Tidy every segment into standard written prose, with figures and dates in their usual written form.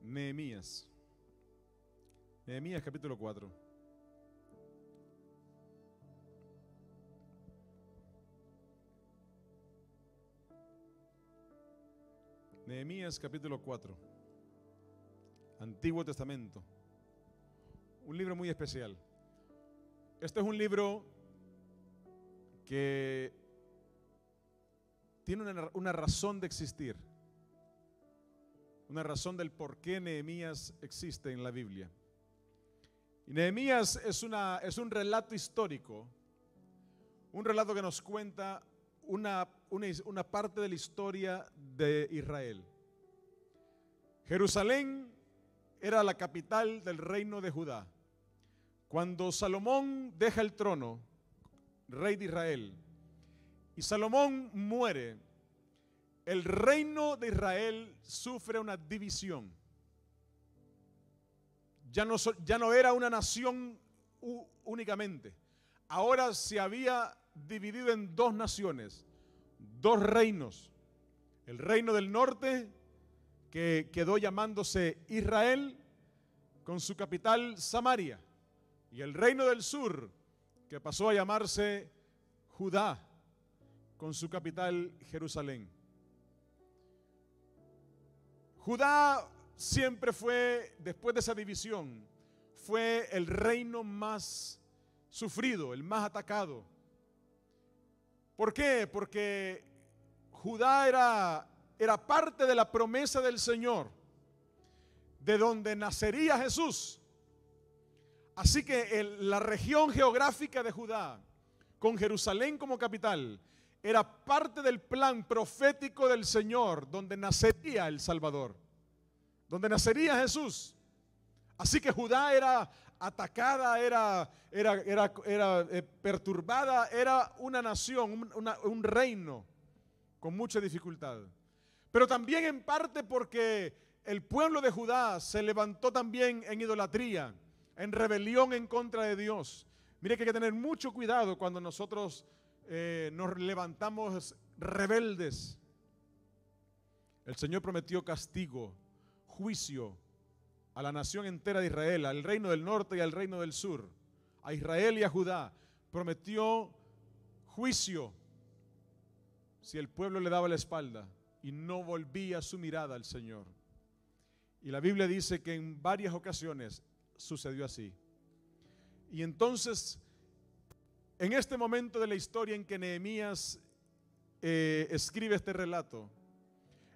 Nehemías. Nehemías capítulo 4. Nehemías capítulo 4. Antiguo Testamento. Un libro muy especial. Este es un libro que tiene una razón de existir. Una razón del por qué Nehemías existe en la Biblia. Y Nehemías es un relato histórico, un relato que nos cuenta una parte de la historia de Israel. Jerusalén era la capital del reino de Judá. Cuando Salomón deja el trono, rey de Israel, y Salomón muere, el reino de Israel sufre una división. Ya no era una nación únicamente. Ahora se había dividido en dos naciones, dos reinos. El reino del norte, que quedó llamándose Israel, con su capital Samaria. Y el reino del sur, que pasó a llamarse Judá, con su capital Jerusalén. Judá siempre fue, después de esa división, fue el reino más sufrido, el más atacado. ¿Por qué? Porque Judá era parte de la promesa del Señor, de donde nacería Jesús. Así que la región geográfica de Judá, con Jerusalén como capital, era parte del plan profético del Señor, donde nacería el Salvador, donde nacería Jesús. Así que Judá era atacada, era perturbada, era una nación, un reino con mucha dificultad. Pero también en parte porque el pueblo de Judá se levantó también en idolatría, en rebelión en contra de Dios. Mire que hay que tener mucho cuidado cuando nosotros nos levantamos rebeldes. El Señor prometió castigo, juicio a la nación entera de Israel, al reino del norte y al reino del sur, a Israel y a Judá. Prometió juicio si el pueblo le daba la espalda y no volvía su mirada al Señor. Y la Biblia dice que en varias ocasiones sucedió así. Y entonces, en este momento de la historia en que Nehemías escribe este relato,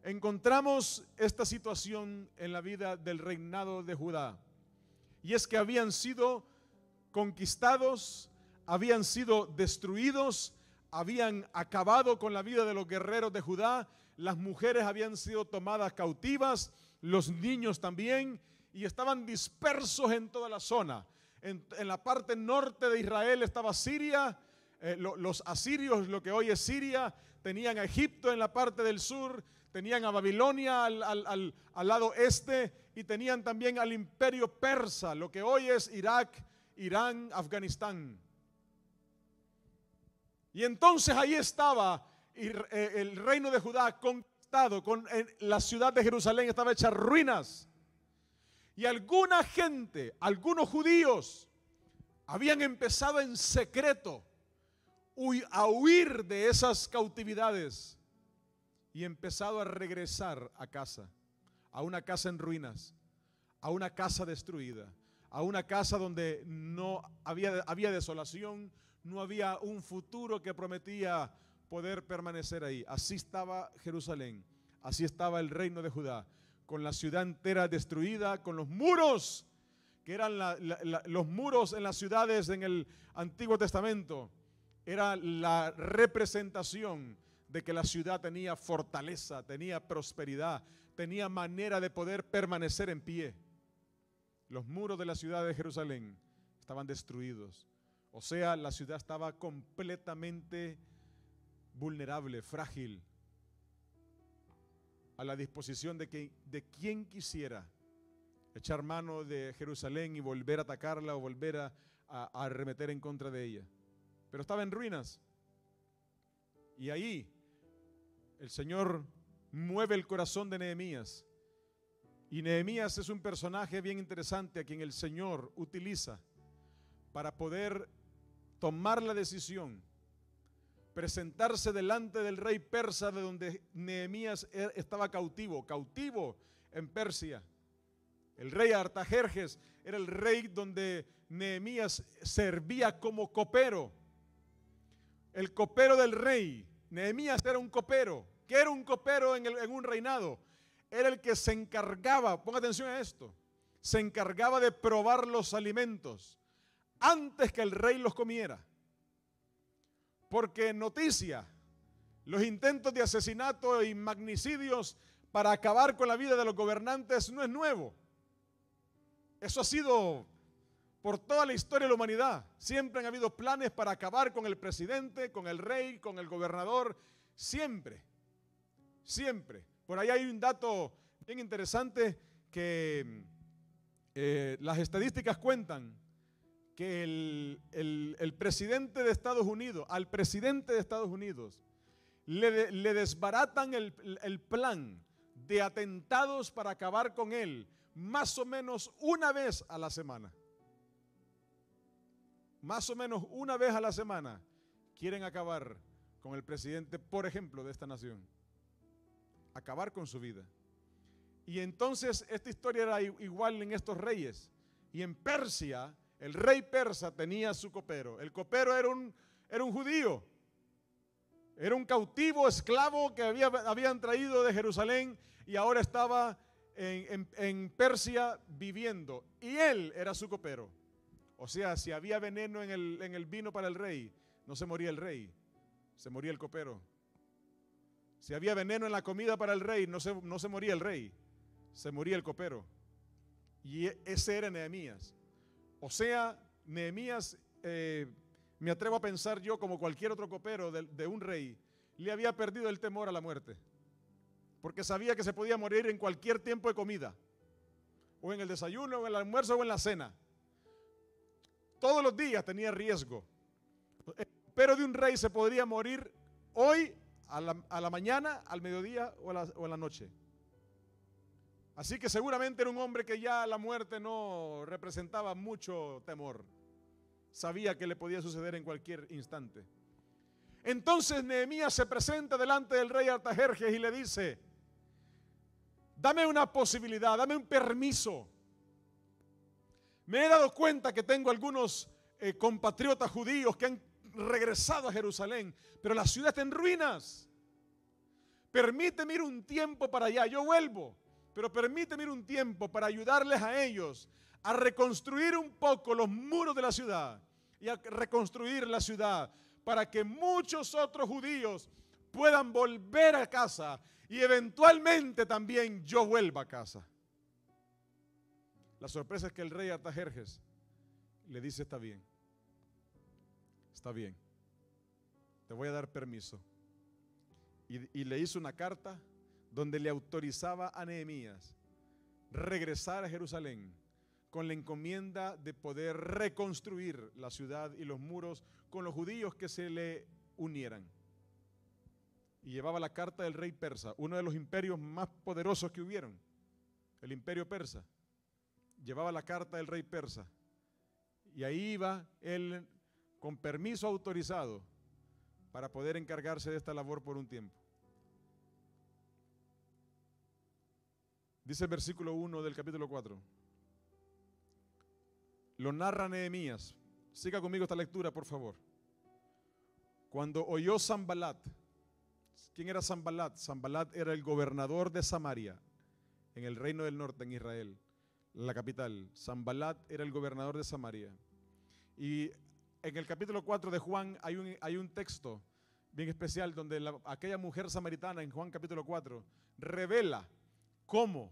encontramos esta situación en la vida del reinado de Judá. Y es que habían sido conquistados, habían sido destruidos, habían acabado con la vida de los guerreros de Judá, las mujeres habían sido tomadas cautivas, los niños también, y estaban dispersos en toda la zona. En la parte norte de Israel estaba Siria, los asirios, lo que hoy es Siria, tenían a Egipto en la parte del sur, tenían a Babilonia al lado este, y tenían también al imperio persa, lo que hoy es Irak, Irán, Afganistán. Y entonces ahí estaba el reino de Judá conquistado, la ciudad de Jerusalén estaba hecha ruinas. Y alguna gente, algunos judíos, habían empezado en secreto a huir de esas cautividades y empezado a regresar a casa, a una casa en ruinas, a una casa destruida, a una casa donde no había desolación, no había un futuro que prometía poder permanecer ahí. Así estaba Jerusalén, así estaba el reino de Judá, con la ciudad entera destruida, con los muros, que eran los muros en las ciudades en el Antiguo Testamento, era la representación de que la ciudad tenía fortaleza, tenía prosperidad, tenía manera de poder permanecer en pie. Los muros de la ciudad de Jerusalén estaban destruidos. O sea, la ciudad estaba completamente vulnerable, frágil, a la disposición de quien quisiera echar mano de Jerusalén y volver a atacarla o volver a arremeter en contra de ella. Pero estaba en ruinas. Y ahí el Señor mueve el corazón de Nehemías Y Nehemías es un personaje bien interesante a quien el Señor utiliza para poder tomar la decisión, presentarse delante del rey persa de donde Nehemías estaba cautivo en Persia. El rey Artajerjes era el rey donde Nehemías servía como copero. El copero del rey. Nehemías era un copero. ¿Qué era un copero en un reinado? Era el que se encargaba, ponga atención a esto, se encargaba de probar los alimentos antes que el rey los comiera. Porque noticia, los intentos de asesinato y magnicidios para acabar con la vida de los gobernantes no es nuevo. Eso ha sido por toda la historia de la humanidad. Siempre han habido planes para acabar con el presidente, con el rey, con el gobernador. Siempre, siempre. Por ahí hay un dato bien interesante que las estadísticas cuentan que el presidente de Estados Unidos, al presidente de Estados Unidos, le desbaratan el plan de atentados para acabar con él más o menos una vez a la semana. Más o menos una vez a la semana quieren acabar con el presidente, por ejemplo, de esta nación. Acabar con su vida. Y entonces esta historia era igual en estos reyes. Y en Persia, el rey persa tenía su copero. El copero era un judío. Era un cautivo esclavo que habían traído de Jerusalén y ahora estaba en Persia viviendo. Y él era su copero. O sea, si había veneno en el vino para el rey, no se moría el rey, se moría el copero. Si había veneno en la comida para el rey, no se moría el rey, se moría el copero. Y ese era Nehemías. O sea, Nehemías, me atrevo a pensar yo, como cualquier otro copero de un rey, le había perdido el temor a la muerte. Porque sabía que se podía morir en cualquier tiempo de comida. O en el desayuno, o en el almuerzo, o en la cena. Todos los días tenía riesgo. El copero de un rey se podría morir hoy, a la mañana, al mediodía o a la noche. Así que seguramente era un hombre que ya la muerte no representaba mucho temor. Sabía que le podía suceder en cualquier instante. Entonces Nehemías se presenta delante del rey Artajerjes y le dice: dame una posibilidad, dame un permiso. Me he dado cuenta que tengo algunos compatriotas judíos que han regresado a Jerusalén, pero la ciudad está en ruinas. Permíteme ir un tiempo para allá, yo vuelvo, pero permíteme ir un tiempo para ayudarles a ellos a reconstruir un poco los muros de la ciudad y a reconstruir la ciudad para que muchos otros judíos puedan volver a casa y eventualmente también yo vuelva a casa. La sorpresa es que el rey Artajerjes le dice: está bien, te voy a dar permiso. Y le hizo una carta donde le autorizaba a Nehemías regresar a Jerusalén con la encomienda de poder reconstruir la ciudad y los muros con los judíos que se le unieran. Y llevaba la carta del rey persa, uno de los imperios más poderosos que hubieron, el imperio persa. Llevaba la carta del rey persa y ahí iba él con permiso autorizado para poder encargarse de esta labor por un tiempo. Dice el versículo 1 del capítulo 4. Lo narra Nehemías. Siga conmigo esta lectura, por favor. Cuando oyó Sanbalat. ¿Quién era Sanbalat? Sanbalat era el gobernador de Samaria, en el reino del norte, en Israel, la capital. Sanbalat era el gobernador de Samaria. Y en el capítulo 4 de Juan hay un texto bien especial donde aquella mujer samaritana en Juan capítulo 4 revela cómo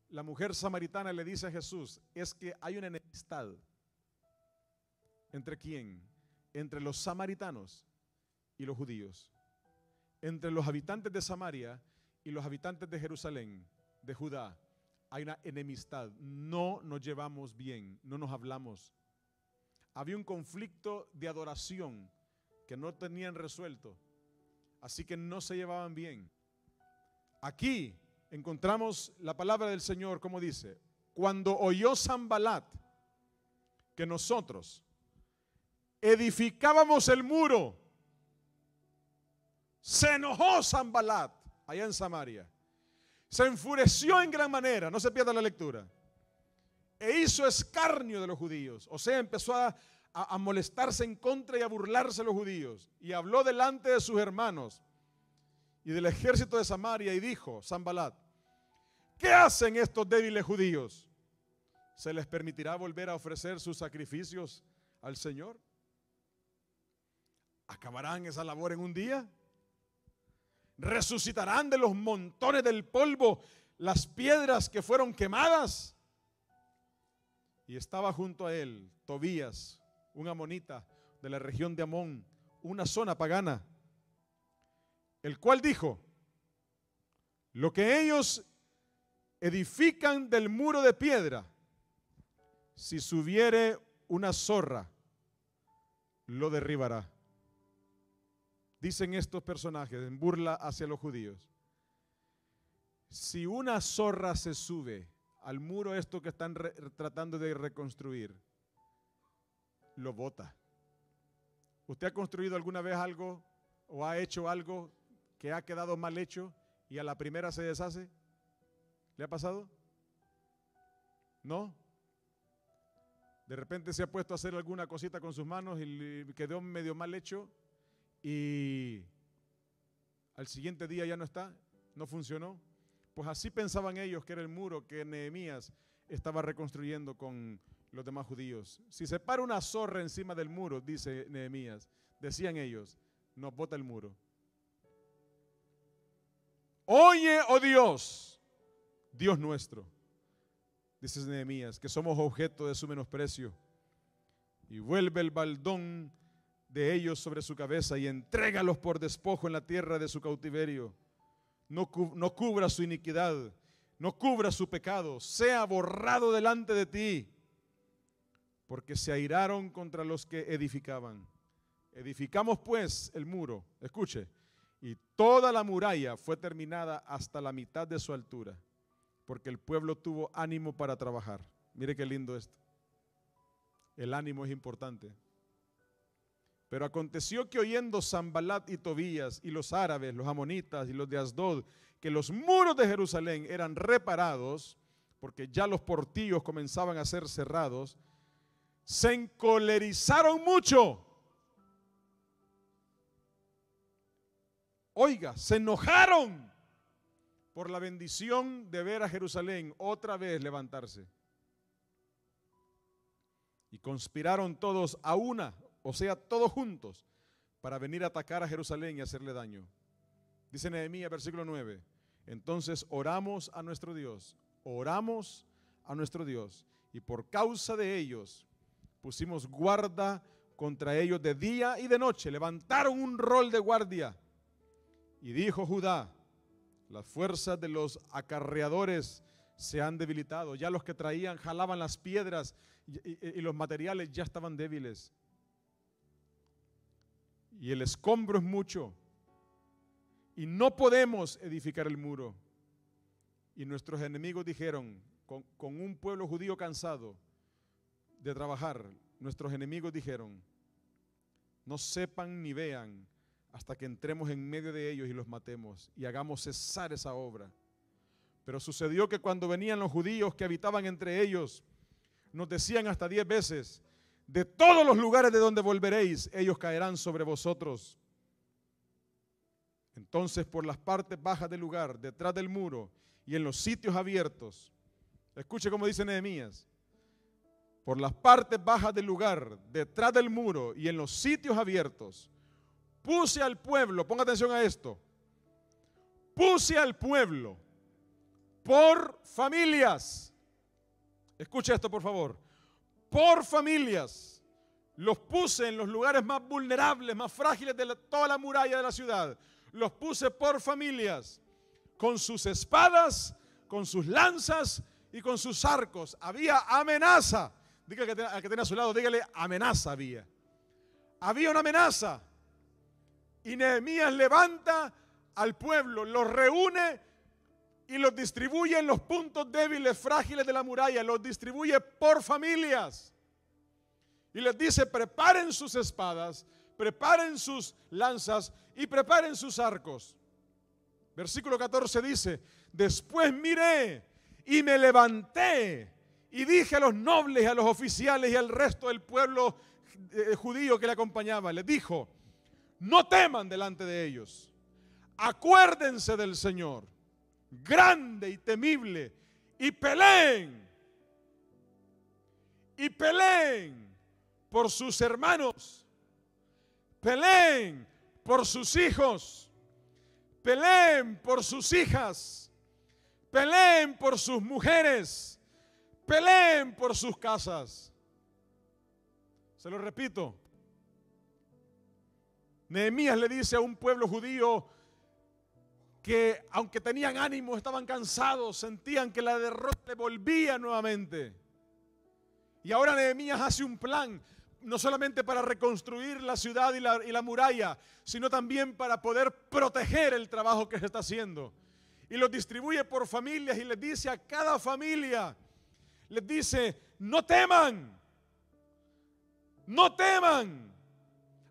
la mujer samaritana le dice a Jesús: es que hay una enemistad. ¿Entre quién? Entre los samaritanos y los judíos. Entre los habitantes de Samaria y los habitantes de Jerusalén, de Judá, hay una enemistad. No nos llevamos bien, no nos hablamos. Había un conflicto de adoración que no tenían resuelto, así que no se llevaban bien. Aquí, encontramos la palabra del Señor como dice: cuando oyó Sanbalat que nosotros edificábamos el muro, se enojó Sanbalat allá en Samaria, se enfureció en gran manera, no se pierda la lectura, e hizo escarnio de los judíos. O sea, empezó a molestarse en contra y a burlarse de los judíos, y habló delante de sus hermanos y del ejército de Samaria, y dijo Sanbalat: ¿qué hacen estos débiles judíos? ¿Se les permitirá volver a ofrecer sus sacrificios al Señor? ¿Acabarán esa labor en un día? ¿Resucitarán de los montones del polvo las piedras que fueron quemadas? Y estaba junto a él Tobías, un amonita de la región de Amón, una zona pagana, el cual dijo: lo que ellos edifican del muro de piedra, si subiere una zorra, lo derribará. Dicen estos personajes en burla hacia los judíos: si una zorra se sube al muro esto que están tratando de reconstruir, lo bota. ¿Usted ha construido alguna vez algo o ha hecho algo que ha quedado mal hecho y a la primera se deshace? ¿Le ha pasado? ¿No? De repente se ha puesto a hacer alguna cosita con sus manos y quedó medio mal hecho y al siguiente día ya no está, no funcionó. Pues así pensaban ellos que era el muro que Nehemías estaba reconstruyendo con los demás judíos. Si se para una zorra encima del muro, dice Nehemías, decían ellos, nos bota el muro. Oye, oh Dios, Dios nuestro, dice Nehemías, que somos objeto de su menosprecio, y vuelve el baldón de ellos sobre su cabeza y entrégalos por despojo en la tierra de su cautiverio. No cubra su iniquidad, no cubra su pecado, sea borrado delante de ti, porque se airaron contra los que edificaban. Edificamos pues el muro, escuche, y toda la muralla fue terminada hasta la mitad de su altura, porque el pueblo tuvo ánimo para trabajar. Mire qué lindo esto. El ánimo es importante. Pero aconteció que oyendo Sanbalat y Tobías y los árabes, los amonitas y los de Asdod, que los muros de Jerusalén eran reparados, porque ya los portillos comenzaban a ser cerrados, se encolerizaron mucho. Oiga, se enojaron por la bendición de ver a Jerusalén otra vez levantarse. Y conspiraron todos a una, o sea, todos juntos, para venir a atacar a Jerusalén y hacerle daño. Dice Nehemías, versículo 9, entonces oramos a nuestro Dios, y por causa de ellos pusimos guarda contra ellos de día y de noche, levantaron un rol de guardia. Y dijo Judá, las fuerzas de los acarreadores se han debilitado, ya los que traían, jalaban las piedras y los materiales ya estaban débiles. Y el escombro es mucho, y no podemos edificar el muro. Y nuestros enemigos dijeron, con un pueblo judío cansado de trabajar, nuestros enemigos dijeron, no sepan ni vean hasta que entremos en medio de ellos y los matemos y hagamos cesar esa obra. Pero sucedió que cuando venían los judíos que habitaban entre ellos, nos decían hasta 10 veces, de todos los lugares de donde volveréis, ellos caerán sobre vosotros. Entonces por las partes bajas del lugar, detrás del muro y en los sitios abiertos, escuche cómo dice Nehemías, por las partes bajas del lugar, detrás del muro y en los sitios abiertos, puse al pueblo, ponga atención a esto, puse al pueblo por familias. Escuche esto por favor. Por familias, los puse en los lugares más vulnerables, más frágiles de toda la muralla de la ciudad. Los puse por familias, con sus espadas, con sus lanzas y con sus arcos. Había amenaza. Dígale al que tiene a su lado, dígale, amenaza había. Había una amenaza. Y Nehemías levanta al pueblo, los reúne y los distribuye en los puntos débiles, frágiles de la muralla, los distribuye por familias. Y les dice: preparen sus espadas, preparen sus lanzas y preparen sus arcos. Versículo 14 dice: después miré y me levanté y dije a los nobles y a los oficiales y al resto del pueblo judío que le acompañaba, les dijo: no teman delante de ellos, acuérdense del Señor, grande y temible, y peleen por sus hermanos, peleen por sus hijos, peleen por sus hijas, peleen por sus mujeres, peleen por sus casas. Se lo repito. Nehemías le dice a un pueblo judío que, aunque tenían ánimo, estaban cansados, sentían que la derrota le volvía nuevamente. Y ahora Nehemías hace un plan, no solamente para reconstruir la ciudad y la muralla, sino también para poder proteger el trabajo que se está haciendo. Y los distribuye por familias y les dice a cada familia, les dice: no teman, no teman.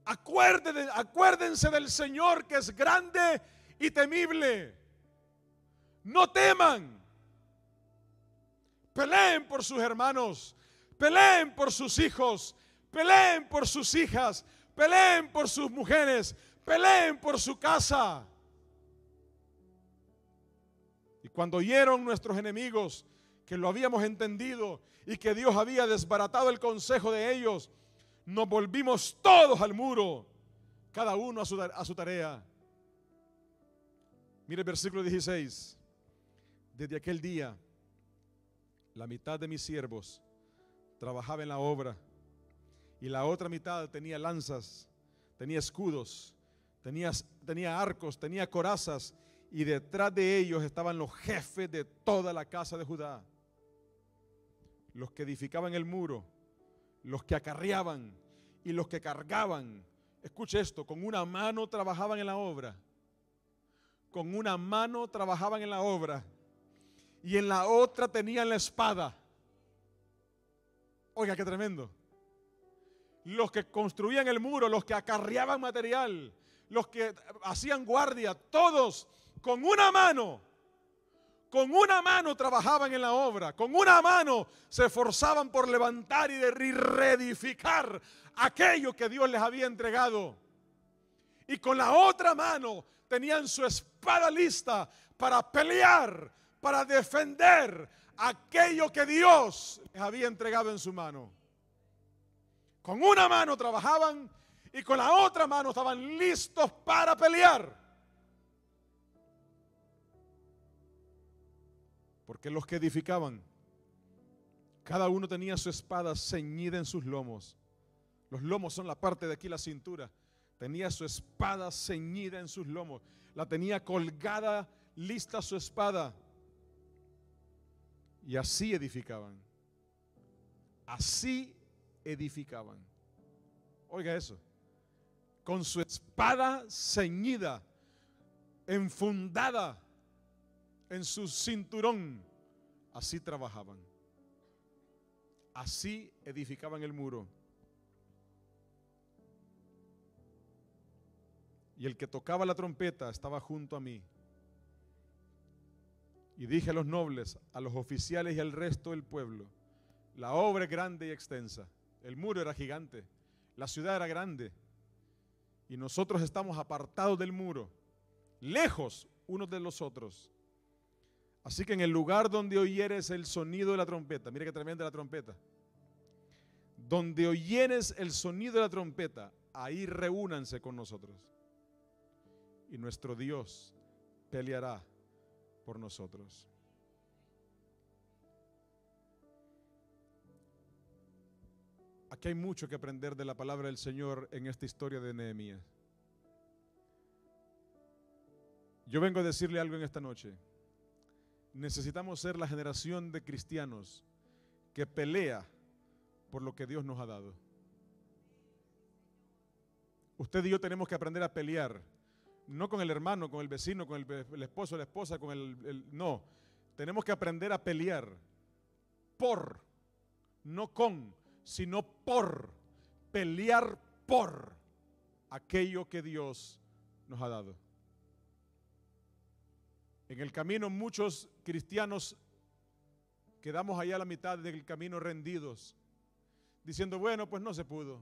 Acuérdense del Señor, que es grande y temible. No teman. Peleen por sus hermanos, peleen por sus hijos, peleen por sus hijas, peleen por sus mujeres, peleen por su casa. Y cuando oyeron nuestros enemigos que lo habíamos entendido y que Dios había desbaratado el consejo de ellos, nos volvimos todos al muro, cada uno a su tarea. Mire el versículo 16. Desde aquel día, la mitad de mis siervos trabajaba en la obra, y la otra mitad tenía lanzas, tenía escudos, tenía arcos, tenía corazas, y detrás de ellos estaban los jefes de toda la casa de Judá, los que edificaban el muro, los que acarreaban y los que cargaban. Escuche esto: con una mano trabajaban en la obra, con una mano trabajaban en la obra, y en la otra tenían la espada. Oiga, qué tremendo. Los que construían el muro, los que acarreaban material, los que hacían guardia, todos con una mano trabajaban en la obra, con una mano se esforzaban por levantar y reedificar aquello que Dios les había entregado. Y con la otra mano tenían su espada lista para pelear, para defender aquello que Dios les había entregado en su mano. Con una mano trabajaban y con la otra mano estaban listos para pelear. Porque los que edificaban, cada uno tenía su espada ceñida en sus lomos. Los lomos son la parte de aquí, la cintura. Tenía su espada ceñida en sus lomos. La tenía colgada, lista su espada. Y así edificaban. Así edificaban. Oiga eso. Con su espada ceñida, enfundada en su cinturón, así trabajaban. Así edificaban el muro. Y el que tocaba la trompeta estaba junto a mí. Y dije a los nobles, a los oficiales y al resto del pueblo: la obra es grande y extensa. El muro era gigante, la ciudad era grande, y nosotros estamos apartados del muro, lejos unos de los otros. Así que en el lugar donde oyeres el sonido de la trompeta, mire que tremenda la trompeta, donde oyeres el sonido de la trompeta, ahí reúnanse con nosotros, y nuestro Dios peleará por nosotros. Aquí hay mucho que aprender de la palabra del Señor en esta historia de Nehemías. Yo vengo a decirle algo en esta noche. Necesitamos ser la generación de cristianos que pelea por lo que Dios nos ha dado. Usted y yo tenemos que aprender a pelear No con el hermano, con el vecino, con el esposo, la esposa, no. Tenemos que aprender a pelear por, no con, sino por. Pelear por aquello que Dios nos ha dado. En el camino muchos cristianos quedamos allá a la mitad del camino rendidos, diciendo, bueno, pues no se pudo.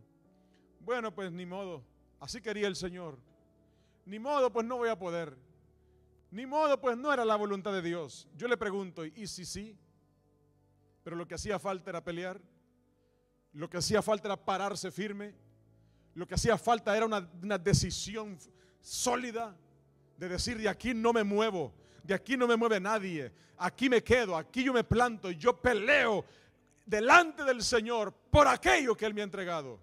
Bueno, pues ni modo, así quería el Señor. Ni modo, pues no voy a poder. Ni modo, pues no era la voluntad de Dios. Yo le pregunto, ¿y si sí? Pero lo que hacía falta era pelear. Lo que hacía falta era pararse firme. Lo que hacía falta era una decisión sólida de decir, de aquí no me muevo, de aquí no me mueve nadie, aquí me quedo, aquí yo me planto y yo peleo delante del Señor por aquello que Él me ha entregado.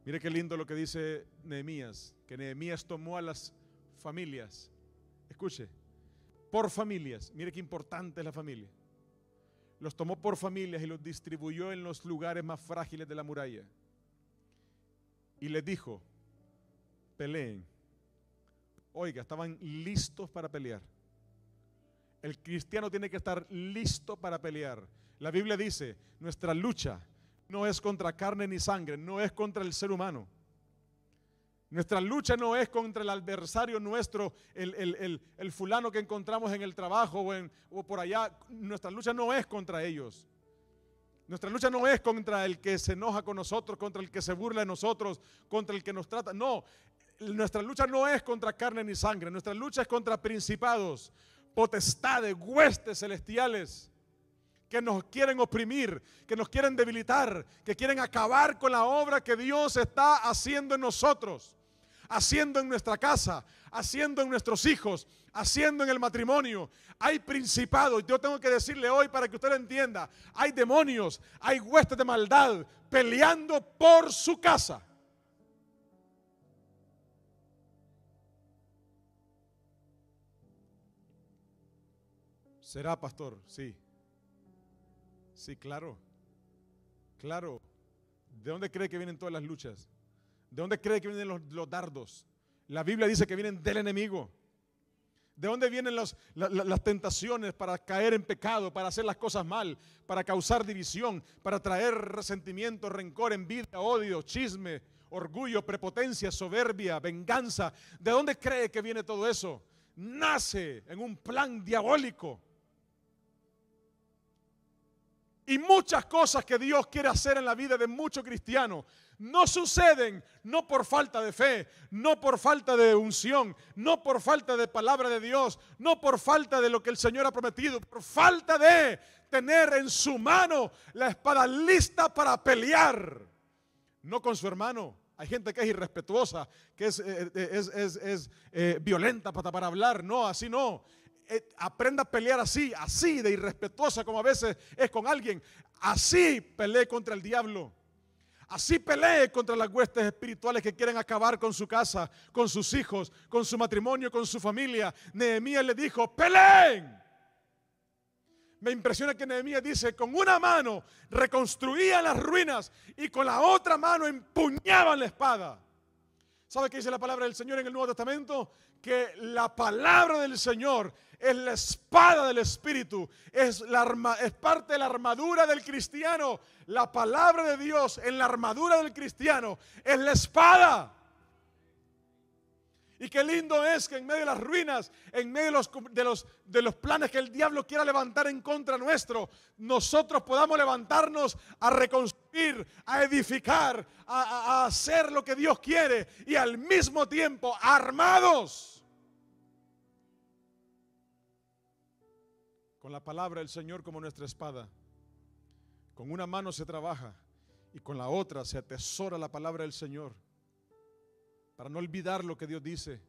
Mire qué lindo lo que dice Nehemías, que Nehemías tomó a las familias, escuche, por familias, mire qué importante es la familia. Los tomó por familias y los distribuyó en los lugares más frágiles de la muralla. Y les dijo, peleen. Oiga, estaban listos para pelear. El cristiano tiene que estar listo para pelear. La Biblia dice, nuestra lucha no es contra carne ni sangre, no es contra el ser humano. Nuestra lucha no es contra el adversario nuestro, el fulano que encontramos en el trabajo o por allá. Nuestra lucha no es contra ellos. Nuestra lucha no es contra el que se enoja con nosotros, contra el que se burla de nosotros, contra el que nos trata. No, nuestra lucha no es contra carne ni sangre. Nuestra lucha es contra principados, potestades, huestes celestiales que nos quieren oprimir, que nos quieren debilitar, que quieren acabar con la obra que Dios está haciendo en nosotros, haciendo en nuestra casa, haciendo en nuestros hijos, haciendo en el matrimonio. Hay principados, yo tengo que decirle hoy para que usted lo entienda, hay demonios, hay huestes de maldad peleando por su casa. ¿Será, pastor? Sí. Sí, claro. Claro. ¿De dónde cree que vienen todas las luchas? ¿De dónde cree que vienen los dardos? La Biblia dice que vienen del enemigo. ¿De dónde vienen las tentaciones para caer en pecado, para hacer las cosas mal, para causar división, para traer resentimiento, rencor, envidia, odio, chisme, orgullo, prepotencia, soberbia, venganza? ¿De dónde cree que viene todo eso? Nace en un plan diabólico. Y muchas cosas que Dios quiere hacer en la vida de muchos cristianos no suceden, no por falta de fe, no por falta de unción, no por falta de palabra de Dios, no por falta de lo que el Señor ha prometido, por falta de tener en su mano la espada lista para pelear. No con su hermano. Hay gente que es irrespetuosa, que es violenta para hablar. No, así no. Aprenda a pelear así de irrespetuosa como a veces es con alguien. Así pelee contra el diablo. Así pelee contra las huestes espirituales que quieren acabar con su casa, con sus hijos, con su matrimonio, con su familia. Nehemías le dijo, peleen. Me impresiona que Nehemías dice, con una mano reconstruían las ruinas y con la otra mano empuñaban la espada. ¿Sabe qué dice la palabra del Señor en el Nuevo Testamento? Que la palabra del Señor es la espada del Espíritu, es parte de la armadura del cristiano. La palabra de Dios en la armadura del cristiano es la espada. Y qué lindo es que en medio de las ruinas, en medio de los planes que el diablo quiera levantar en contra nuestro, nosotros podamos levantarnos a reconstruir, a edificar, a hacer lo que Dios quiere y al mismo tiempo armados con la palabra del Señor como nuestra espada. Con una mano se trabaja y con la otra se atesora la palabra del Señor, para no olvidar lo que Dios dice.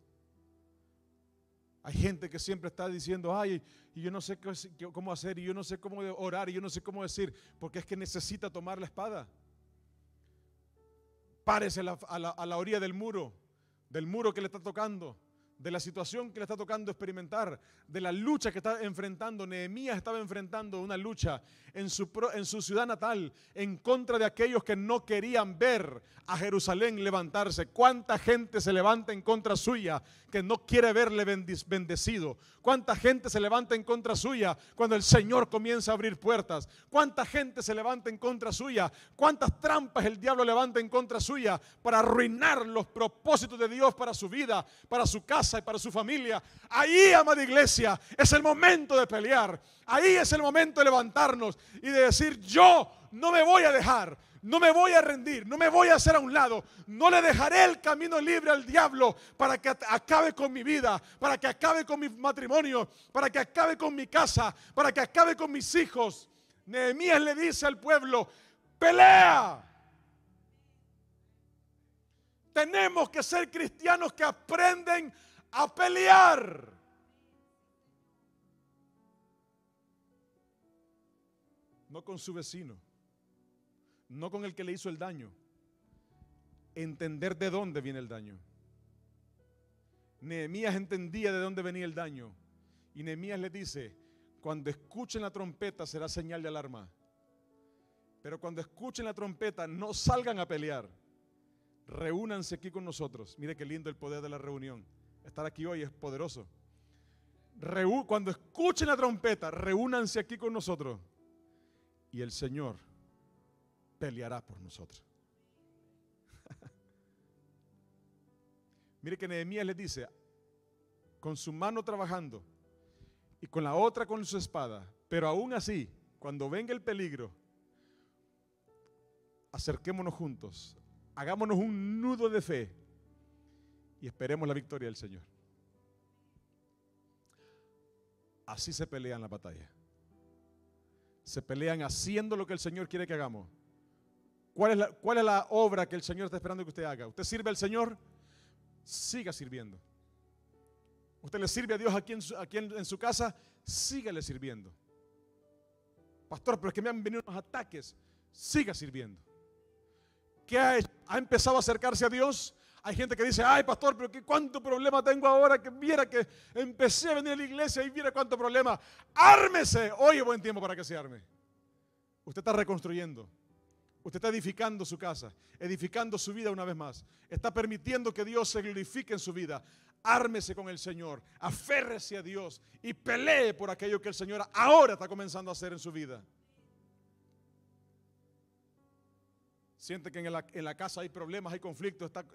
Hay gente que siempre está diciendo, ay, y yo no sé cómo hacer, y yo no sé cómo orar, y yo no sé cómo decir, porque es que necesita tomar la espada. Párese a la orilla del muro que le está tocando. de la situación que le está tocando experimentar, de la lucha que está enfrentando. Nehemías estaba enfrentando una lucha en su ciudad natal en contra de aquellos que no querían ver a Jerusalén levantarse. ¿Cuánta gente se levanta en contra suya que no quiere verle bendecido? ¿Cuánta gente se levanta en contra suya cuando el Señor comienza a abrir puertas? ¿Cuánta gente se levanta en contra suya? ¿Cuántas trampas el diablo levanta en contra suya para arruinar los propósitos de Dios para su vida, para su casa y para su familia? Ahí, amada iglesia, es el momento de pelear. Ahí es el momento de levantarnos y de decir: yo no me voy a dejar, no me voy a rendir, no me voy a hacer a un lado, no le dejaré el camino libre al diablo para que acabe con mi vida, para que acabe con mi matrimonio, para que acabe con mi casa, para que acabe con mis hijos. Nehemías le dice al pueblo: pelea. Tenemos que ser cristianos que aprenden a pelear. No con su vecino, no con el que le hizo el daño. Entender de dónde viene el daño. Nehemías entendía de dónde venía el daño. Y Nehemías le dice: cuando escuchen la trompeta será señal de alarma. Pero cuando escuchen la trompeta no salgan a pelear. Reúnanse aquí con nosotros. Mire qué lindo el poder de la reunión. Estar aquí hoy es poderoso. Cuando escuchen la trompeta, reúnanse aquí con nosotros. Y el Señor peleará por nosotros. Mire que Nehemías les dice, con su mano trabajando y con la otra con su espada, pero aún así, cuando venga el peligro, acerquémonos juntos, hagámonos un nudo de fe y esperemos la victoria del Señor. Así se pelean las batallas. Se pelean haciendo lo que el Señor quiere que hagamos. ¿Cuál es la obra que el Señor está esperando que usted haga? ¿Usted sirve al Señor? Siga sirviendo. ¿Usted le sirve a Dios aquí en su casa? Sígale sirviendo. Pastor, pero es que me han venido unos ataques. Siga sirviendo. ¿Qué ha hecho? ¿Ha empezado a acercarse a Dios? Hay gente que dice: ay, pastor, pero cuánto problema tengo ahora, que viera que empecé a venir a la iglesia y viera cuánto problema. Ármese. Hoy es buen tiempo para que se arme. Usted está reconstruyendo. Usted está edificando su casa, edificando su vida una vez más. Está permitiendo que Dios se glorifique en su vida. Ármese con el Señor, aférrese a Dios y pelee por aquello que el Señor ahora está comenzando a hacer en su vida. Siente que en la casa hay problemas, hay conflictos, está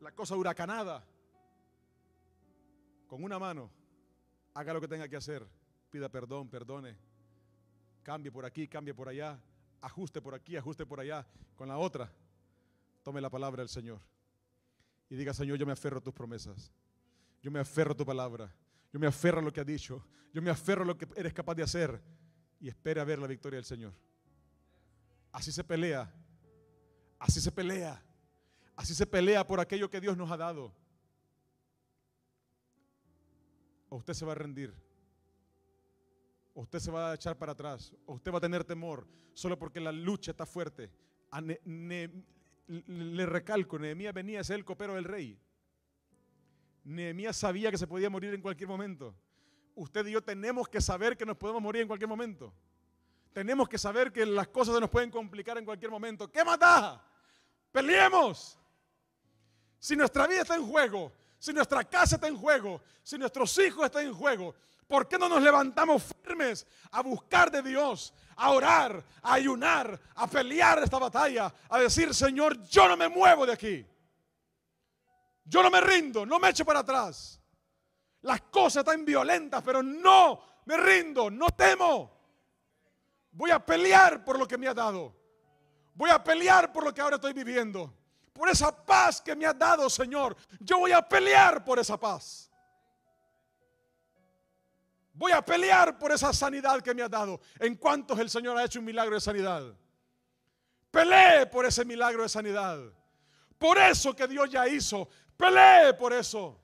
la cosa huracanada. Con una mano, haga lo que tenga que hacer. Pida perdón, perdone. Cambie por aquí, cambie por allá. Ajuste por aquí, ajuste por allá. Con la otra, tome la palabra del Señor. Y diga: Señor, yo me aferro a tus promesas. Yo me aferro a tu palabra. Yo me aferro a lo que has dicho. Yo me aferro a lo que eres capaz de hacer. Y espere a ver la victoria del Señor. Así se pelea. Así se pelea. Así se pelea por aquello que Dios nos ha dado. O usted se va a rendir. O usted se va a echar para atrás. O usted va a tener temor solo porque la lucha está fuerte. Le recalco, Nehemías venía a ser el copero del rey. Nehemías sabía que se podía morir en cualquier momento. Usted y yo tenemos que saber que nos podemos morir en cualquier momento. Tenemos que saber que las cosas se nos pueden complicar en cualquier momento. ¿Qué más da? Peleemos. Si nuestra vida está en juego, si nuestra casa está en juego, si nuestros hijos están en juego, ¿por qué no nos levantamos firmes a buscar de Dios, a orar, a ayunar, a pelear esta batalla, a decir: Señor, yo no me muevo de aquí, yo no me rindo, no me echo para atrás, las cosas están violentas, pero no me rindo, no temo, voy a pelear por lo que me has dado, voy a pelear por lo que ahora estoy viviendo, por esa paz que me has dado, Señor, yo voy a pelear por esa paz. Voy a pelear por esa sanidad que me has dado. ¿En cuántos el Señor ha hecho un milagro de sanidad? Pelee por ese milagro de sanidad. Por eso que Dios ya hizo. Pelee por eso.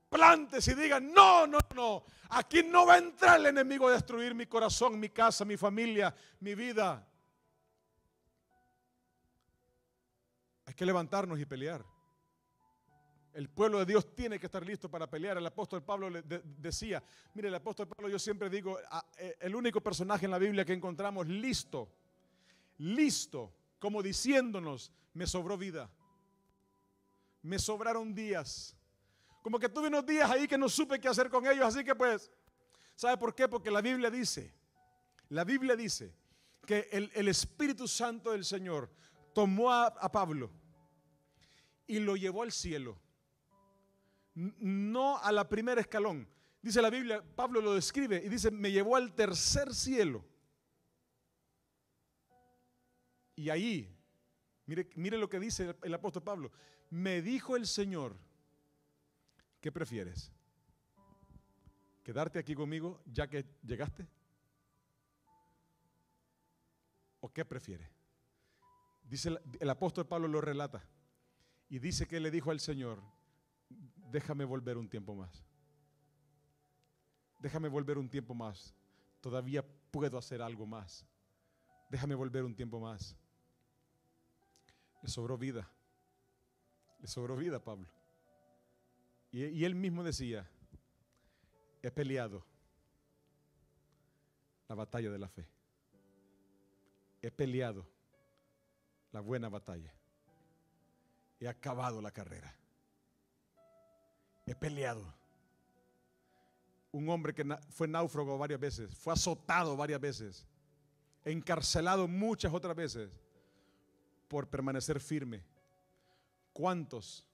Plántese y diga: no, no, no. Aquí no va a entrar el enemigo a destruir mi corazón, mi casa, mi familia, mi vida. Hay que levantarnos y pelear. El pueblo de Dios tiene que estar listo para pelear. El apóstol Pablo decía, mire, el apóstol Pablo, yo siempre digo, el único personaje en la Biblia que encontramos listo, como diciéndonos, me sobró vida, me sobraron días. Como que tuve unos días ahí que no supe qué hacer con ellos, así que pues, ¿sabe por qué? Porque la Biblia dice que el Espíritu Santo del Señor tomó a Pablo y lo llevó al cielo. No a la primera escalón. Dice la Biblia, Pablo lo describe y dice, me llevó al tercer cielo. Y ahí, mire lo que dice el apóstol Pablo. Me dijo el Señor, ¿qué prefieres? ¿Quedarte aquí conmigo ya que llegaste? ¿O qué prefieres? Dice el apóstol Pablo, lo relata y dice que le dijo al Señor, déjame volver un tiempo más. Déjame volver un tiempo más. Todavía puedo hacer algo más. Déjame volver un tiempo más. Le sobró vida. Le sobró vida a Pablo. Y él mismo decía, he peleado la batalla de la fe. He peleado la buena batalla. He acabado la carrera. He peleado. Un hombre que fue náufrago varias veces, fue azotado varias veces, encarcelado muchas otras veces por permanecer firme. ¿Cuántos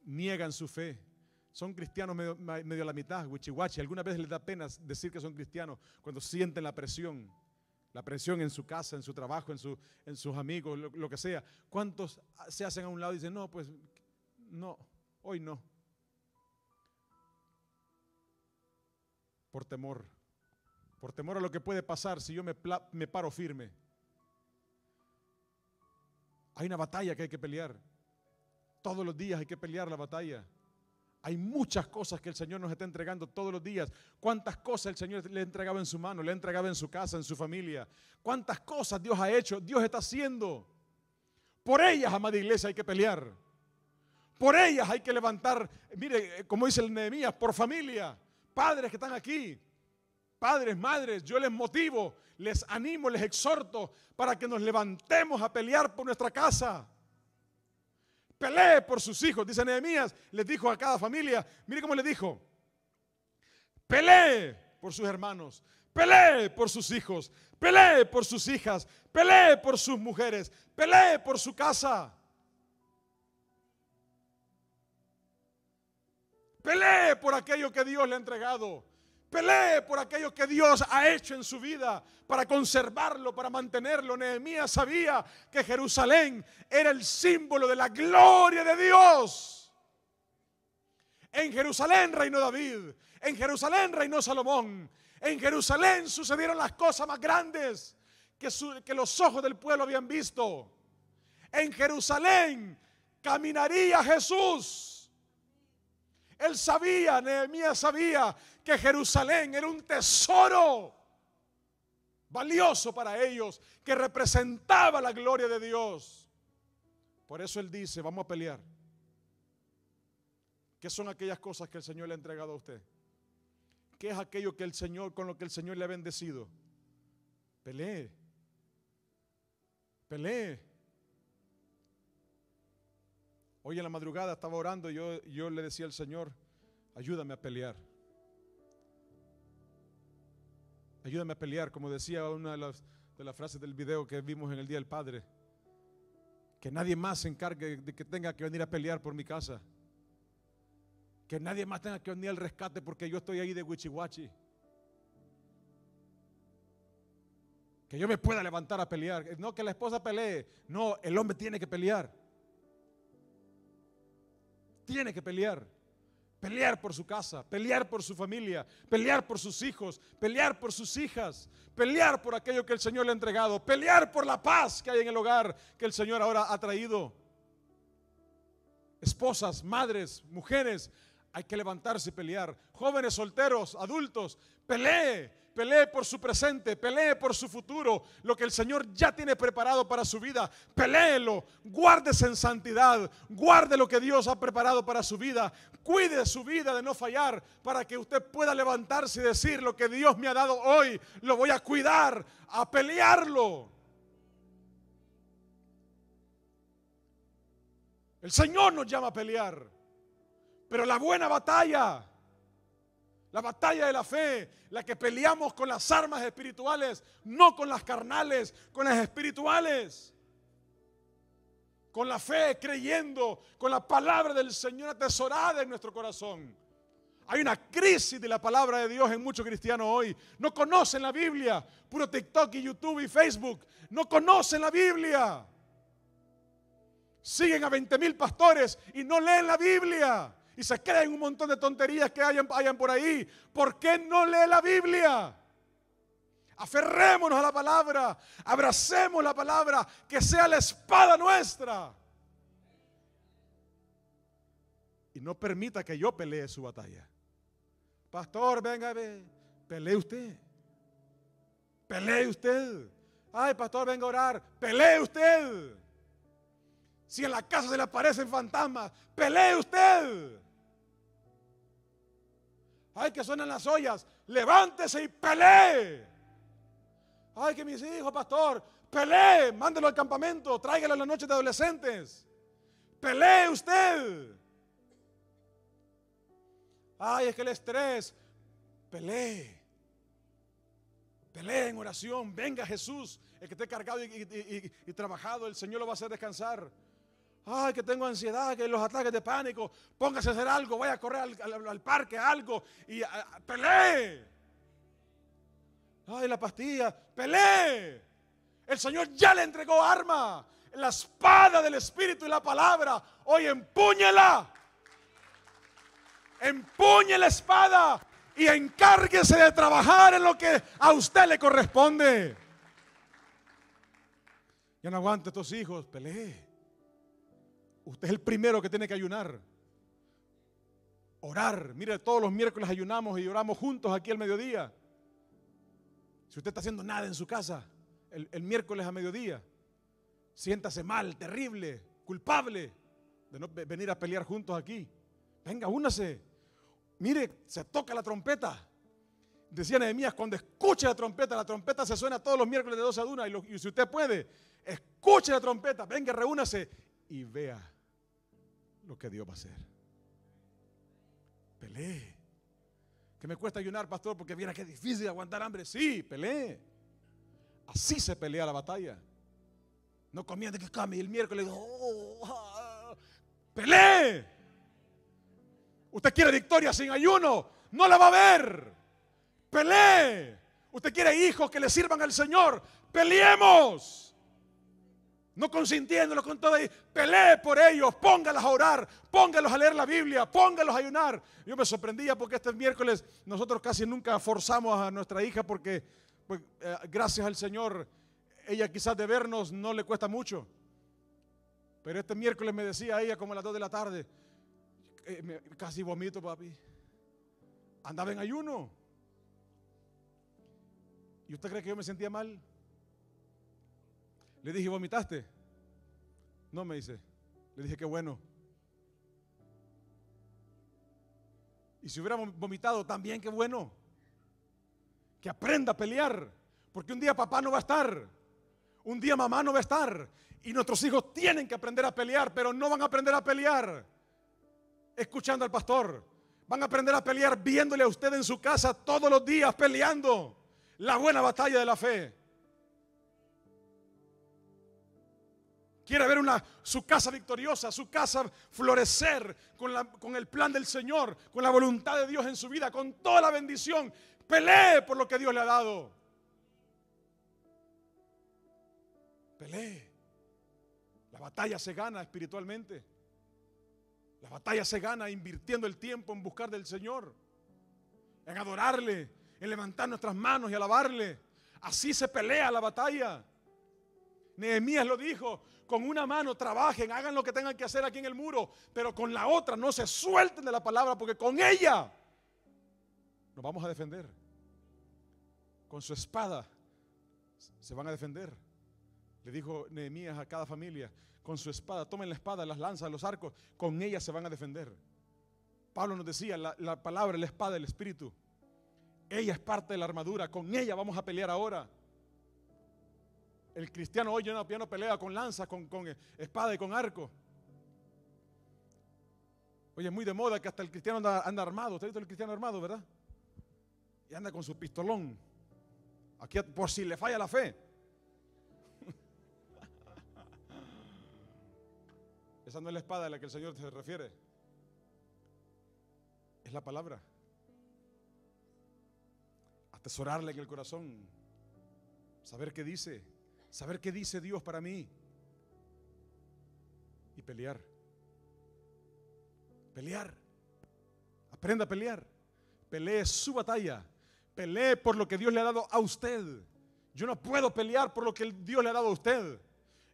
niegan su fe? Son cristianos medio a la mitad, wichiwachi. Algunas veces les da pena decir que son cristianos cuando sienten la presión en su casa, en su trabajo, en sus amigos, lo que sea. ¿Cuántos se hacen a un lado y dicen, no, pues no, hoy no? Por temor a lo que puede pasar si yo me paro firme. Hay una batalla que hay que pelear. Todos los días hay que pelear la batalla. Hay muchas cosas que el Señor nos está entregando todos los días. ¿Cuántas cosas el Señor le ha entregado en su mano, le ha entregado en su casa, en su familia? ¿Cuántas cosas Dios ha hecho, Dios está haciendo? Por ellas, amada iglesia, hay que pelear. Por ellas hay que levantar, mire, como dice el Nehemías, por familia. Padres que están aquí, padres, madres, yo les motivo, les animo, les exhorto para que nos levantemos a pelear por nuestra casa. Pelee por sus hijos, dice Nehemías, les dijo a cada familia, mire cómo le dijo, pelee por sus hermanos, pelee por sus hijos, pelee por sus hijas, pelee por sus mujeres, pelee por su casa. Pelee por aquello que Dios le ha entregado. Pelee por aquello que Dios ha hecho en su vida para conservarlo, para mantenerlo. Nehemías sabía que Jerusalén era el símbolo de la gloria de Dios. En Jerusalén reinó David. En Jerusalén reinó Salomón. En Jerusalén sucedieron las cosas más grandes que los ojos del pueblo habían visto. En Jerusalén caminaría Jesús. Él sabía, Nehemías sabía que Jerusalén era un tesoro valioso para ellos, que representaba la gloria de Dios. Por eso él dice, vamos a pelear. ¿Qué son aquellas cosas que el Señor le ha entregado a usted? ¿Qué es aquello que el Señor, con lo que el Señor le ha bendecido? Pelee. Pelee. Hoy en la madrugada estaba orando y yo le decía al Señor, ayúdame a pelear. Ayúdame a pelear, como decía una de las frases del video que vimos en el Día del Padre. Que nadie más se encargue de que tenga que venir a pelear por mi casa. Que nadie más tenga que venir al rescate porque yo estoy ahí de wichiwachi. Que yo me pueda levantar a pelear. No que la esposa pelee. No, el hombre tiene que pelear. Tiene que pelear. Pelear por su casa, pelear por su familia, pelear por sus hijos, pelear por sus hijas, pelear por aquello que el Señor le ha entregado, pelear por la paz que hay en el hogar que el Señor ahora ha traído. Esposas, madres, mujeres, Hay que levantarse y pelear. Jóvenes, solteros, adultos, pelee. Pelee por su presente, pelee por su futuro. Lo que el Señor ya tiene preparado para su vida, peléelo. Guárdese en santidad. Guarde lo que Dios ha preparado para su vida. Cuide su vida de no fallar, para que usted pueda levantarse y decir: lo que Dios me ha dado hoy, lo voy a cuidar, a pelearlo. El Señor nos llama a pelear, pero la buena batalla, la batalla de la fe, la que peleamos con las armas espirituales, no con las carnales, con las espirituales. Con la fe, creyendo, con la palabra del Señor atesorada en nuestro corazón. Hay una crisis de la palabra de Dios en muchos cristianos hoy. No conocen la Biblia, puro TikTok y YouTube y Facebook. No conocen la Biblia. Siguen a 20,000 pastores y no leen la Biblia. Y se creen un montón de tonterías que hayan por ahí. ¿Por qué no lee la Biblia? Aferrémonos a la palabra. Abracemos la palabra. Que sea la espada nuestra. Y no permita que yo pelee su batalla. Pastor, venga, pelee usted. Pelee usted. Ay, pastor, venga a orar. Pelee usted. Si en la casa se le aparecen fantasmas, pelee usted. Ay, que suenan las ollas, levántese y pelee. Ay, que mis hijos, pastor, pelee, mándelo al campamento, tráigalo en la noche de adolescentes. Pelee usted. Ay, es que el estrés, pelee. Pelee en oración, venga Jesús, el que esté cargado y trabajado, el Señor lo va a hacer descansar. Ay, que tengo ansiedad, que los ataques de pánico, póngase a hacer algo, vaya a correr al parque, algo, y pelee. Ay, la pastilla, pelee. El Señor ya le entregó arma, la espada del Espíritu y la palabra. Hoy empúñela. Empuñe la espada y encárguese de trabajar en lo que a usted le corresponde. Ya no aguante estos hijos, pelee. Usted es el primero que tiene que ayunar. Orar. Mire, todos los miércoles ayunamos y oramos juntos aquí al mediodía. Si usted está haciendo nada en su casa, el miércoles a mediodía, siéntase mal, terrible, culpable de no venir a pelear juntos aquí. Venga, únase. Mire, se toca la trompeta. Decía Nehemías, cuando escuche la trompeta se suena todos los miércoles de 12 a 1. Y si usted puede, escuche la trompeta, venga, reúnase y vea lo que Dios va a hacer. Pelee. ¿Que me cuesta ayunar, pastor? Porque viera que es difícil aguantar hambre. Sí, pelee. Así se pelea la batalla. No comiendo que come y el miércoles pelee. Usted quiere victoria sin ayuno, no la va a ver. Pelee. Usted quiere hijos que le sirvan al Señor, peleemos. No consintiéndolo con todo ahí. Pelee por ellos, póngalos a orar, póngalos a leer la Biblia, póngalos a ayunar. Yo me sorprendía porque este miércoles nosotros casi nunca forzamos a nuestra hija porque pues, gracias al Señor, ella quizás de vernos no le cuesta mucho. Pero este miércoles me decía ella como a las 2 de la tarde, casi vomito, papi. Andaba en ayuno. ¿Y usted cree que yo me sentía mal? Le dije, ¿vomitaste? No, me dice. Le dije, qué bueno. Y si hubiera vomitado, también qué bueno. Que aprenda a pelear. Porque un día papá no va a estar. Un día mamá no va a estar. Y nuestros hijos tienen que aprender a pelear, pero no van a aprender a pelear escuchando al pastor. Van a aprender a pelear viéndole a usted en su casa todos los días peleando la buena batalla de la fe. Quiere ver su casa victoriosa, su casa florecer con el plan del Señor, con la voluntad de Dios en su vida, con toda la bendición. Pelee por lo que Dios le ha dado. Pelee. La batalla se gana espiritualmente. La batalla se gana invirtiendo el tiempo en buscar del Señor, en adorarle, en levantar nuestras manos y alabarle. Así se pelea la batalla. Nehemías lo dijo, con una mano trabajen, hagan lo que tengan que hacer aquí en el muro, pero con la otra no se suelten de la palabra, porque con ella nos vamos a defender. Con su espada se van a defender. Le dijo Nehemías a cada familia, con su espada, tomen la espada, las lanzas, los arcos, con ella se van a defender. Pablo nos decía, la palabra, la espada, el espíritu, ella es parte de la armadura, con ella vamos a pelear ahora. El cristiano hoy ya no pelea con lanzas, con espada y con arco. Oye, es muy de moda que hasta el cristiano anda armado. ¿Usted ha visto el cristiano armado, verdad? Y anda con su pistolón. Aquí por si le falla la fe. Esa no es la espada a la que el Señor se refiere. Es la palabra. Atesorarla en el corazón. Saber qué dice. Saber qué dice Dios para mí. Y pelear. Pelear. Aprenda a pelear. Pelee su batalla. Pelee por lo que Dios le ha dado a usted. Yo no puedo pelear por lo que Dios le ha dado a usted.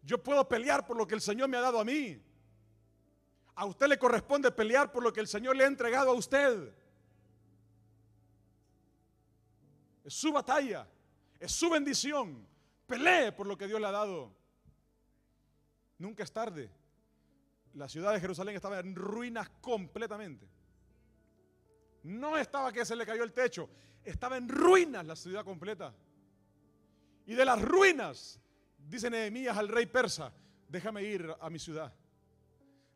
Yo puedo pelear por lo que el Señor me ha dado a mí. A usted le corresponde pelear por lo que el Señor le ha entregado a usted. Es su batalla. Es su bendición. Pelee por lo que Dios le ha dado. Nunca es tarde. La ciudad de Jerusalén estaba en ruinas completamente. No estaba que se le cayó el techo. Estaba en ruinas la ciudad completa. Y de las ruinas, dice Nehemías al rey persa, déjame ir a mi ciudad.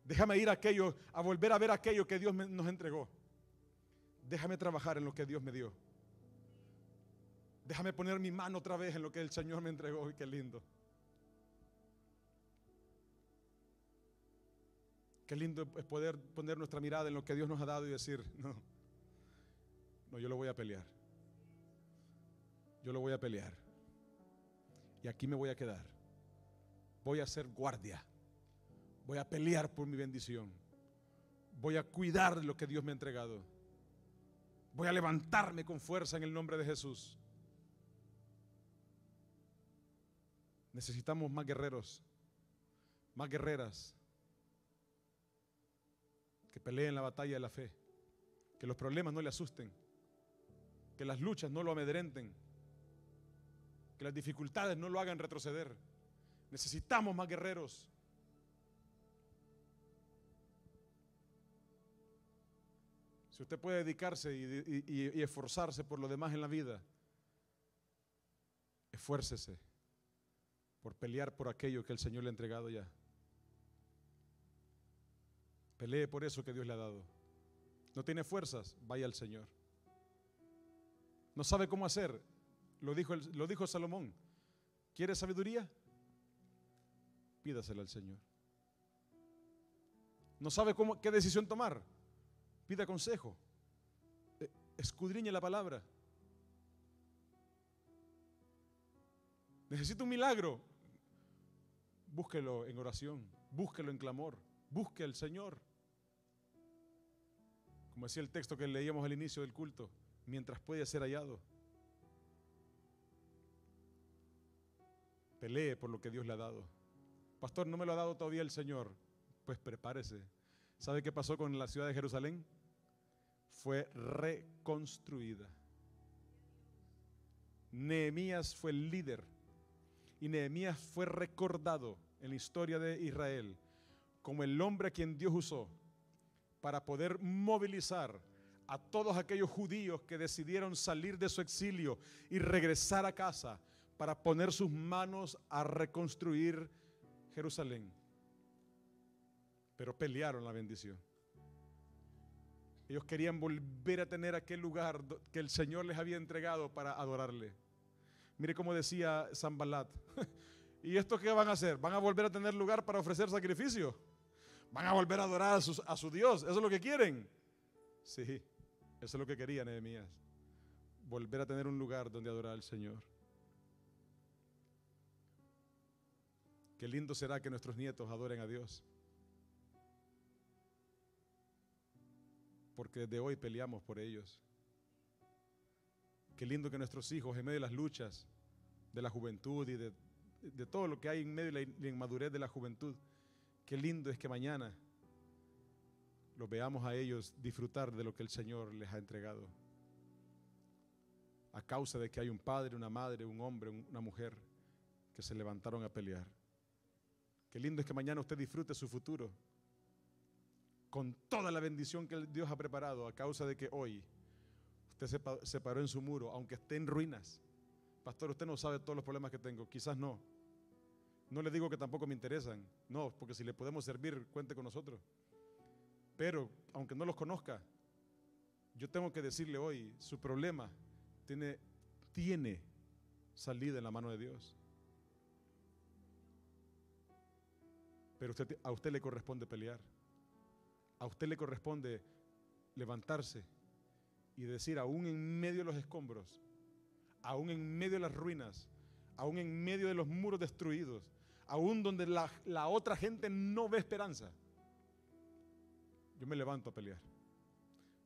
Déjame ir a volver a ver aquello que Dios nos entregó. Déjame trabajar en lo que Dios me dio. Déjame poner mi mano otra vez en lo que el Señor me entregó. Y qué lindo. Qué lindo es poder poner nuestra mirada en lo que Dios nos ha dado y decir, no, yo lo voy a pelear. Yo lo voy a pelear. Y aquí me voy a quedar. Voy a ser guardia. Voy a pelear por mi bendición. Voy a cuidar de lo que Dios me ha entregado. Voy a levantarme con fuerza en el nombre de Jesús. Necesitamos más guerreros, más guerreras que peleen la batalla de la fe. Que los problemas no le asusten. Que las luchas no lo amedrenten. Que las dificultades no lo hagan retroceder. Necesitamos más guerreros. Si usted puede dedicarse y esforzarse por lo demás en la vida, esfuércese por pelear por aquello que el Señor le ha entregado ya. Pelee por eso que Dios le ha dado. No tiene fuerzas, vaya al Señor. No sabe cómo hacer, lo dijo Salomón. ¿Quiere sabiduría? Pídasela al Señor. No sabe qué decisión tomar, pida consejo. Escudriñe la palabra. Necesita un milagro, búsquelo en oración, búsquelo en clamor, busque al Señor. Como decía el texto que leíamos al inicio del culto, mientras puede ser hallado. Pelee por lo que Dios le ha dado. Pastor, no me lo ha dado todavía el Señor. Pues prepárese. ¿Sabe qué pasó con la ciudad de Jerusalén? Fue reconstruida. Nehemías fue el líder. Y Nehemías fue recordado en la historia de Israel como el hombre a quien Dios usó para poder movilizar a todos aquellos judíos que decidieron salir de su exilio y regresar a casa para poner sus manos a reconstruir Jerusalén. Pero pelearon la bendición. Ellos querían volver a tener aquel lugar que el Señor les había entregado para adorarle. Mire cómo decía Sanballat. ¿Y esto qué van a hacer? ¿Van a volver a tener lugar para ofrecer sacrificio? ¿Van a volver a adorar a su Dios? ¿Eso es lo que quieren? Sí, eso es lo que quería Nehemías. Volver a tener un lugar donde adorar al Señor. Qué lindo será que nuestros nietos adoren a Dios. Porque desde hoy peleamos por ellos. Qué lindo que nuestros hijos, en medio de las luchas de la juventud y de de todo lo que hay en medio de la inmadurez de la juventud. Qué lindo es que mañana los veamos a ellos disfrutar de lo que el Señor les ha entregado, a causa de que hay un padre, una madre, un hombre, una mujer que se levantaron a pelear. Qué lindo es que mañana usted disfrute su futuro con toda la bendición que Dios ha preparado, a causa de que hoy usted se paró en su muro, aunque esté en ruinas. Pastor, usted no sabe todos los problemas que tengo. Quizás no. No le digo que tampoco me interesan. No, porque si le podemos servir, cuente con nosotros. Pero, aunque no los conozca, yo tengo que decirle hoy, su problema tiene salida en la mano de Dios. Pero a usted le corresponde pelear. A usted le corresponde levantarse y decir, aún en medio de los escombros, aún en medio de las ruinas, aún en medio de los muros destruidos, aún donde la otra gente no ve esperanza, yo me levanto a pelear.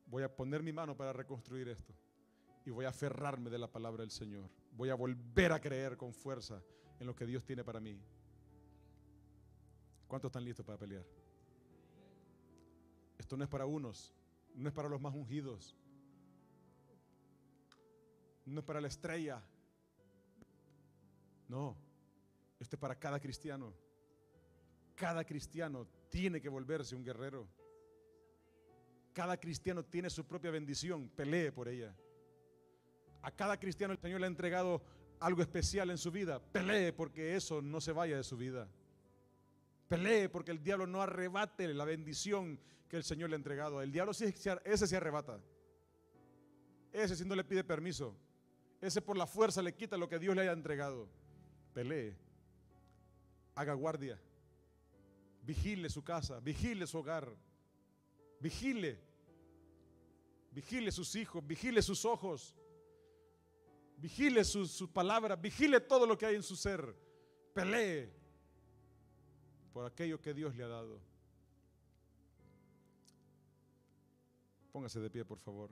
Voy a poner mi mano para reconstruir esto y voy a aferrarme de la palabra del Señor. Voy a volver a creer con fuerza en lo que Dios tiene para mí. ¿Cuántos están listos para pelear? Esto no es para unos, no es para los más ungidos, no es para la estrella. No, esto es para cada cristiano. Cada cristiano tiene que volverse un guerrero. Cada cristiano tiene su propia bendición, pelee por ella. A cada cristiano el Señor le ha entregado algo especial en su vida, pelee porque eso no se vaya de su vida. Pelee porque el diablo no arrebate la bendición que el Señor le ha entregado. El diablo ese se arrebata. Ese si no le pide permiso. Ese por la fuerza le quita lo que Dios le haya entregado. Pelee. Haga guardia. Vigile su casa. Vigile su hogar. Vigile. Vigile sus hijos. Vigile sus ojos. Vigile sus palabras. Vigile todo lo que hay en su ser. Pelee por aquello que Dios le ha dado. Póngase de pie, por favor.